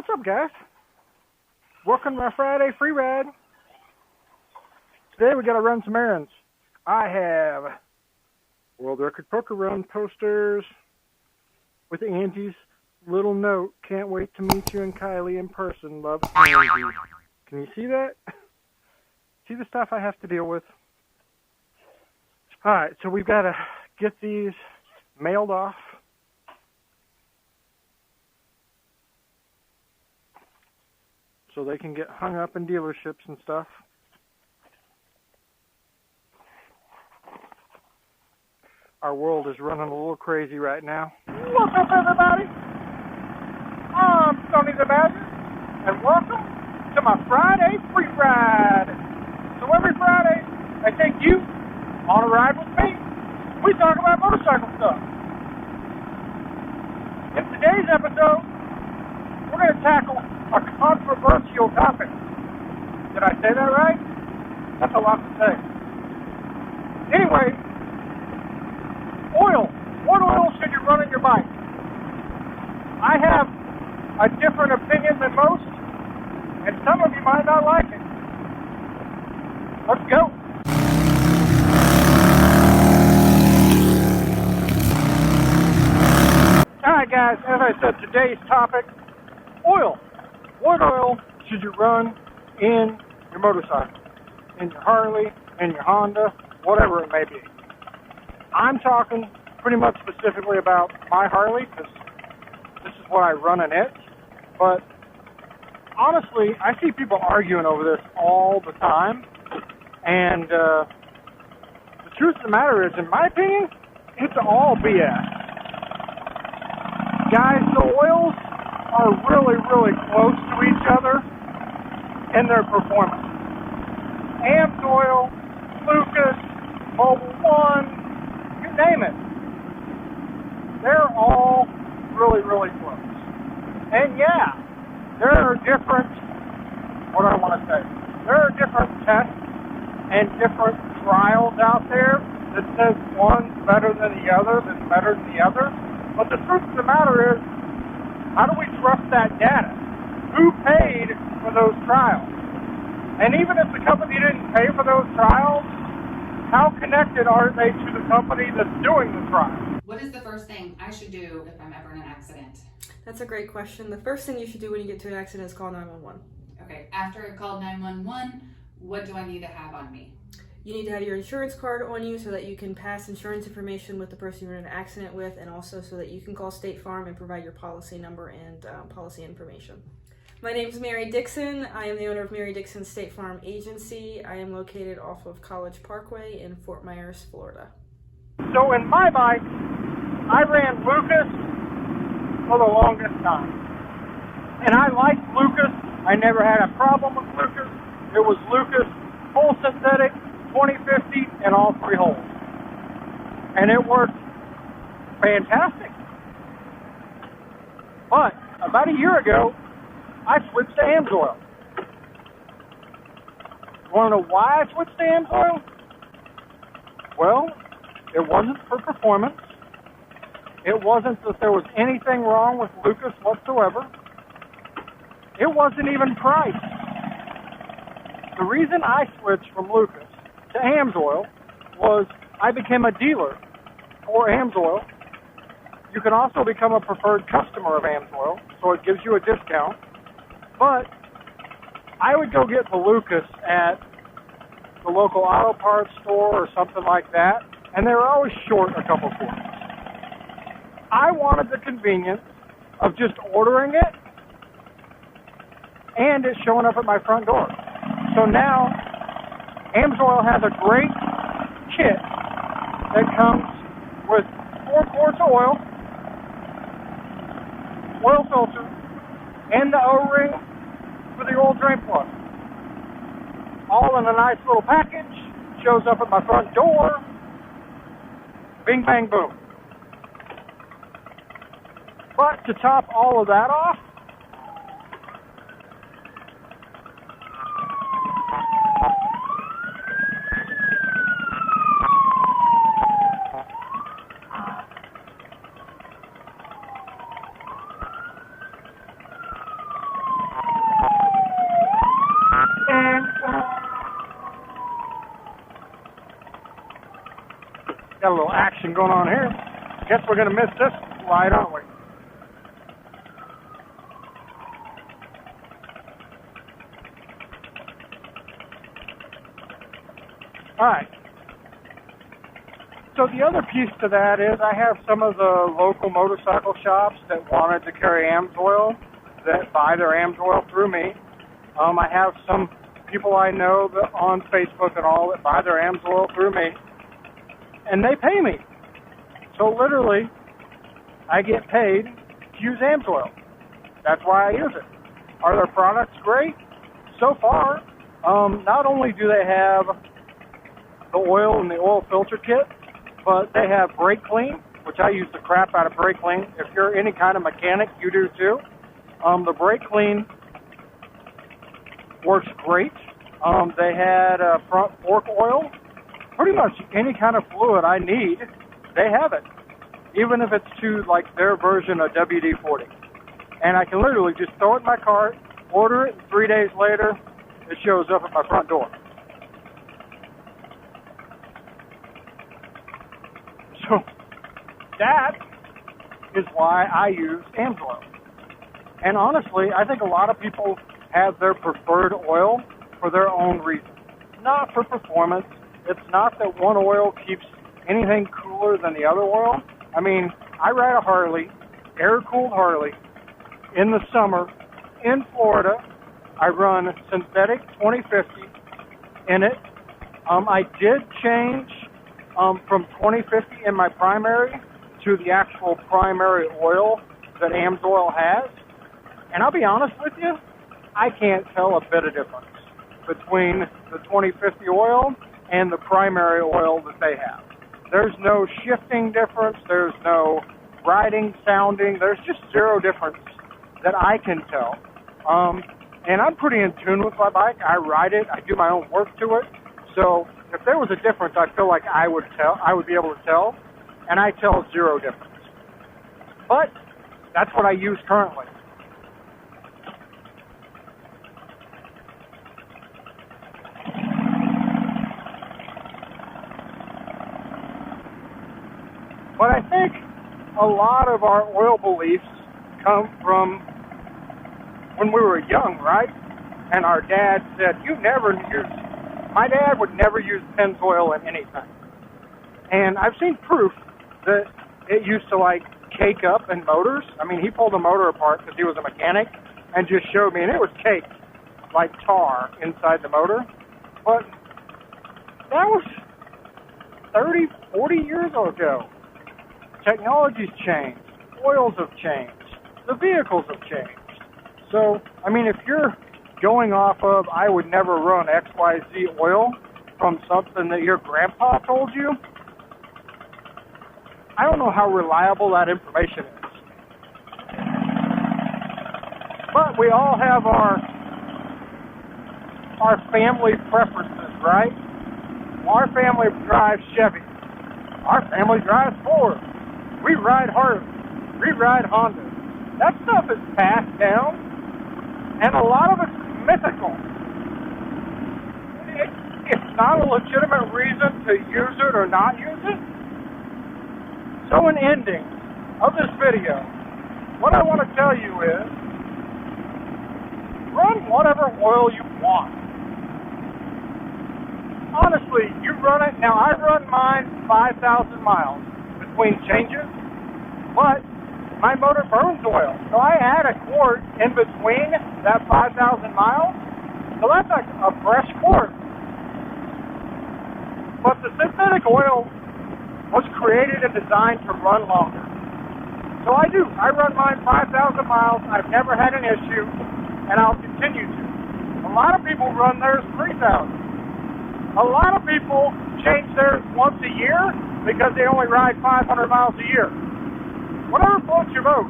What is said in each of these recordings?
What's up, guys? Welcome to my Friday free ride. Today we got to run some errands. I have World Record Poker Run posters with Angie's little note. Can't wait to meet you and Kylie in person. Love, Angie. Can you see that? See the stuff I have to deal with? Alright, so we've got to get these mailed off. So they can get hung up in dealerships and stuff. Our world is running a little crazy right now. What's up, everybody? I'm Tony the Badger, and welcome to my Friday free ride. So every Friday, I take you on a ride with me. We talk about motorcycle stuff. In today's episode, we're going to tackle a controversial topic. Did I say that right? That's a lot to say. Anyway, oil. What oil should you run in your bike? I have a different opinion than most, and some of you might not like it. Let's go. Alright guys, as I said, today's topic, oil. What oil should you run in your motorcycle? In your Harley, in your Honda, whatever it may be. I'm talking pretty much specifically about my Harley, because this is what I run in it. But honestly, I see people arguing over this all the time. And the truth of the matter is, in my opinion, it's all BS. Guys, the oils are really, really close to each other in their performance. Amsoil, Lucas, Mobile One, you name it. They're all really, really close. And yeah, there are different, what do I want to say? There are different tests and different trials out there that says one's better than the other, that's better than the other. But the truth of the matter is, how do we trust that data? Who paid for those trials? And even if the company didn't pay for those trials, how connected are they to the company that's doing the trial? What is the first thing I should do if I'm ever in an accident? That's a great question. The first thing you should do when you get to an accident is call 911. Okay, after I called 911, what do I need to have on me? You need to have your insurance card on you so that you can pass insurance information with the person you're in an accident with, and also so that you can call State Farm and provide your policy number and policy information. My name is Mary Dixon. I am the owner of Mary Dixon State Farm Agency. I am located off of College Parkway in Fort Myers, Florida. So in my bike, I ran Lucas for the longest time. And I liked Lucas. I never had a problem with Lucas. It was Lucas full synthetic, 2050, and all 3 holes. And it worked fantastic. But about a year ago, I switched to Amsoil. You want to know why I switched to Amsoil? Well, it wasn't for performance. It wasn't that there was anything wrong with Lucas whatsoever. It wasn't even price. The reason I switched from Lucas to Amsoil was I became a dealer for Amsoil. You can also become a preferred customer of Amsoil, so it gives you a discount. But I would go get the Lucas at the local auto parts store or something like that, and they were always short a couple quarters. I wanted the convenience of just ordering it and it showing up at my front door. So now, Amsoil has a great kit that comes with 4 quarts of oil filter, and the O-ring for the oil drain plug. All in a nice little package, shows up at my front door, bing, bang, boom. But to top all of that off, action going on here. Guess we're going to miss this light, aren't we? Alright. So the other piece to that is I have some of the local motorcycle shops that wanted to carry Amsoil that buy their Amsoil through me. I have some people I know that on Facebook and all that buy their Amsoil through me, and they pay me. So literally, I get paid to use Amsoil. That's why I use it. Are their products great? So far, not only do they have the oil and the oil filter kit, but they have brake clean, which I use the crap out of brake clean. If you're any kind of mechanic, you do too. The brake clean works great. They had front fork oil. Pretty much any kind of fluid I need, they have it. Even if it's to like their version of WD-40. And I can literally just throw it in my cart, order it, and 3 days later, it shows up at my front door. So that is why I use Amsoil. And honestly, I think a lot of people have their preferred oil for their own reasons. Not for performance. It's not that one oil keeps anything cooler than the other oil. I mean, I ride a Harley, air-cooled Harley, in the summer in Florida. I run synthetic 2050 in it. I did change from 2050 in my primary to the actual primary oil that Amsoil has. And I'll be honest with you, I can't tell a bit of difference between the 2050 oil and the primary oil that they have. There's no shifting difference, there's no riding, sounding, there's just zero difference that I can tell. And I'm pretty in tune with my bike. I ride it, I do my own work to it. So if there was a difference, I feel like I would be able to tell, and I tell zero difference. But that's what I use currently. But I think a lot of our oil beliefs come from when we were young, right? And our dad said, my dad would never use Pennzoil in anything. And I've seen proof that it used to like cake up in motors. I mean, he pulled a motor apart because he was a mechanic and just showed me, and it was caked like tar inside the motor. But that was 30, 40 years ago. Technology's changed. Oils have changed. The vehicles have changed. So, I mean, if you're going off of, I would never run XYZ oil from something that your grandpa told you, I don't know how reliable that information is. But we all have our family preferences, right? Our family drives Chevy. Our family drives Ford. We ride Harley. We ride Honda. That stuff is passed down, and a lot of it's mythical. It's not a legitimate reason to use it or not use it. So in ending of this video, what I want to tell you is, run whatever oil you want. Honestly, you run it. Now, I run mine 5,000 miles between changes, but my motor burns oil. So I add a quart in between that 5,000 miles. So that's like a fresh quart. But the synthetic oil was created and designed to run longer. So I run mine 5,000 miles. I've never had an issue, and I'll continue to. A lot of people run theirs 3,000. A lot of people change theirs once a year because they only ride 500 miles a year. Whatever floats your boat.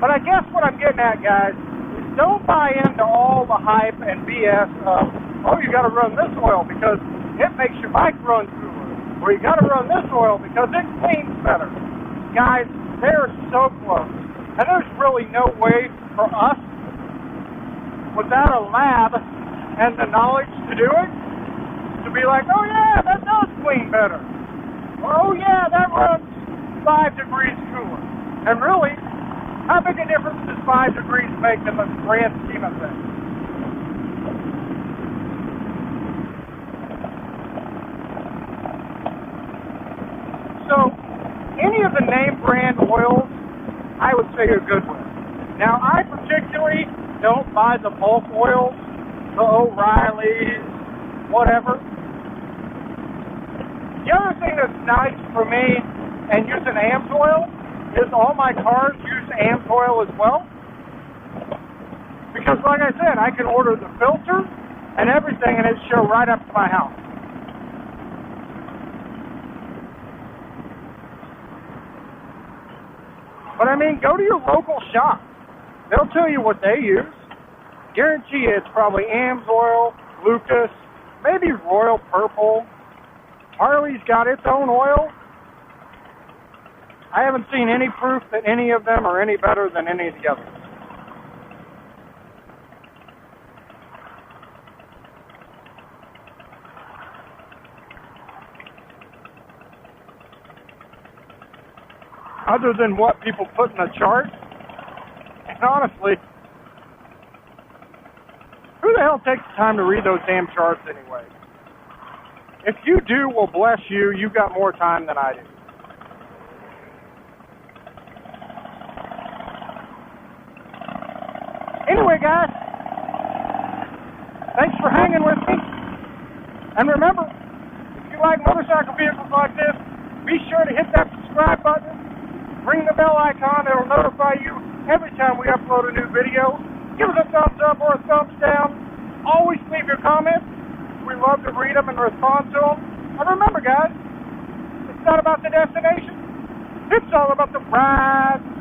But I guess what I'm getting at, guys, is don't buy into all the hype and BS of, oh, you got to run this oil because it makes your bike run cooler. Or you got to run this oil because it cleans better. Guys, they're so close. And there's really no way for us, without a lab and the knowledge to do it, to be like, oh yeah, that does clean better. Oh yeah, that runs 5 degrees cooler. And really, how big a difference does 5 degrees make in the grand scheme of things? So, any of the name brand oils, I would say are good with. Now, I particularly don't buy the bulk oils, the O'Reilly's, whatever. The other thing that's nice for me and using Amsoil is all my cars use Amsoil as well. Because like I said, I can order the filter and everything and it show right up to my house. But I mean, go to your local shop. They'll tell you what they use. Guarantee you it's probably Amsoil, Lucas, maybe Royal Purple. Harley's got its own oil. I haven't seen any proof that any of them are any better than any of the others. Other than what people put in the chart. And honestly, who the hell takes the time to read those damn charts anyway? If you do, well, bless you. You've got more time than I do. Anyway, guys, thanks for hanging with me. And remember, if you like motorcycle vehicles like this, be sure to hit that subscribe button. Ring the bell icon. It'll notify you every time we upload a new video. Give us a thumbs up or a thumbs down. Always leave your comments. We love to read them and respond to them. And remember, guys, it's not about the destination. It's all about the ride.